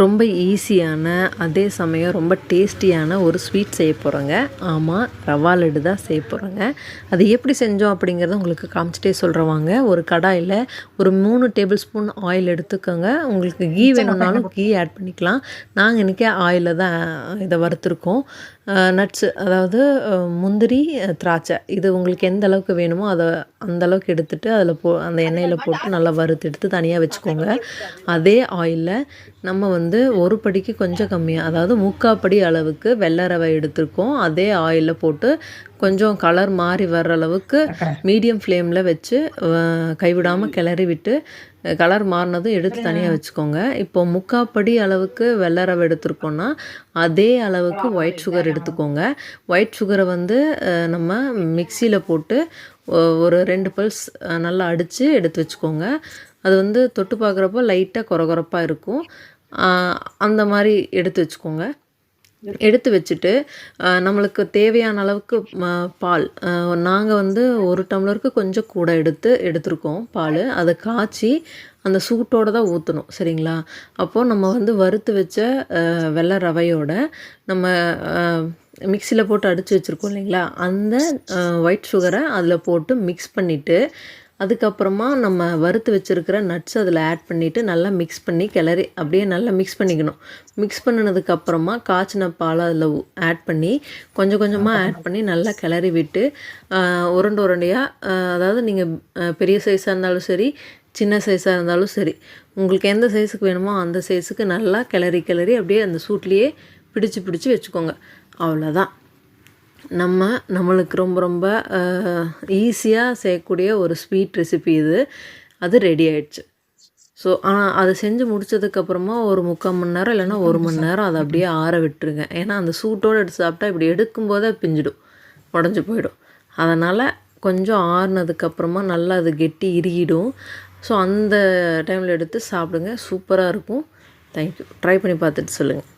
ரொம்ப ஈஸியான அதே சமயம் ரொம்ப டேஸ்டியான ஒரு ஸ்வீட் செய்ய போகிறோங்க. ஆமாம், ரவா லட்டு தான் செய்ய போகிறோங்க. அது எப்படி செஞ்சோம் அப்படிங்கிறத உங்களுக்கு காமிச்சிட்டே சொல்கிறேன் வாங்க. ஒரு கடாயில் ஒரு 3 டேபிள் ஸ்பூன் ஆயில் எடுத்துக்கோங்க. உங்களுக்கு கீ வேணும்னாலும் கீ ஆட் பண்ணிக்கலாம். நாங்கள் இன்றைக்கி ஆயிலில் தான் இதை வறுத்துருக்கோம். நட்ஸு, அதாவது முந்திரி, திராட்சை, இது உங்களுக்கு எந்த அளவுக்கு வேணுமோ அதை அந்த அளவுக்கு எடுத்துகிட்டு அதில் அந்த எண்ணெயில் போட்டு நல்லா வறுத்து எடுத்து தனியாக வச்சுக்கோங்க. அதே ஆயிலில் நம்ம வந்து ஒரு படிக்கு கொஞ்சம் கம்மியாக, அதாவது 3/4 படி அளவுக்கு வெள்ளை ரவை எடுத்துருக்கோம். அதே ஆயிலில் போட்டு கொஞ்சம் கலர் மாறி வர்ற அளவுக்கு மீடியம் ஃப்ளேமில் வச்சு கைவிடாமல் கிளறி விட்டு கலர் மாறினதும் எடுத்து தனியாக வச்சுக்கோங்க. இப்போ 3/4 படி அளவுக்கு வெள்ளை ரவை எடுத்துருக்கோன்னா அதே அளவுக்கு ஒயிட் சுகர் எடுத்துக்கோங்க. ஒயிட் சுகரை வந்து நம்ம மிக்சியில் போட்டு ஒரு 2 பல்ஸ் நல்லா அடித்து எடுத்து வச்சுக்கோங்க. அது வந்து தொட்டு பார்க்குறப்போ லைட்டாக கொரகொரப்பாக இருக்கும். அந்த மாதிரி எடுத்து வச்சுக்கோங்க. எடுத்து வச்சுட்டு நம்மளுக்கு தேவையான அளவுக்கு பால், நாங்கள் வந்து 1 டம்ளருக்கு கொஞ்சம் கூட எடுத்துருக்கோம் பால். அதை காய்ச்சி அந்த சூட்டோடு தான் ஊற்றணும், சரிங்களா? அப்போது நம்ம வந்து வறுத்து வச்ச வெள்ளை ரவையோட நம்ம மிக்சியில் போட்டு அடித்து வச்சுருக்கோம் இல்லைங்களா, அந்த ஒயிட் சுகரை அதில் போட்டு மிக்ஸ் பண்ணிவிட்டு அதுக்கப்புறமா நம்ம வறுத்து வச்சுருக்கிற நட்ஸ் அதில் ஆட் பண்ணிவிட்டு நல்லா மிக்ஸ் பண்ணி கிளறி அப்படியே நல்லா மிக்ஸ் பண்ணிக்கணும். மிக்ஸ் பண்ணினதுக்கப்புறமா காய்ச்சின பால் அதில் ஆட் பண்ணி கொஞ்சம் கொஞ்சமாக ஆட் பண்ணி நல்லா கிளறி விட்டு உருண்டையாக, அதாவது நீங்கள் பெரிய சைஸாக இருந்தாலும் சரி, சின்ன சைஸாக இருந்தாலும் சரி, உங்களுக்கு எந்த சைஸுக்கு வேணுமோ அந்த சைஸுக்கு நல்லா கிளறி அப்படியே அந்த சூட்லேயே பிடிச்சி வச்சுக்கோங்க. அவ்வளோதான். நம்மளுக்கு ரொம்ப ஈஸியாக செய்யக்கூடிய ஒரு ஸ்வீட் ரெசிபி இது. அது ரெடி ஆயிடுச்சு. ஸோ அதை செஞ்சு முடித்ததுக்கப்புறமா ஒரு 3/4 மணி நேரம் இல்லைன்னா 1 மணி நேரம் அதை அப்படியே ஆற விட்டுருங்க. ஏன்னா அந்த சூட்டோடு எடுத்து சாப்பிட்டா இப்படி எடுக்கும்போதே பிஞ்சிடும், உடஞ்சி போயிடும். அதனால் கொஞ்சம் ஆறுனதுக்கப்புறமா நல்லா அது கெட்டி இறுகிடும். ஸோ அந்த டைமில் எடுத்து சாப்பிடுங்க, சூப்பராக இருக்கும். தேங்க்யூ. ட்ரை பண்ணி பார்த்துட்டு சொல்லுங்கள்.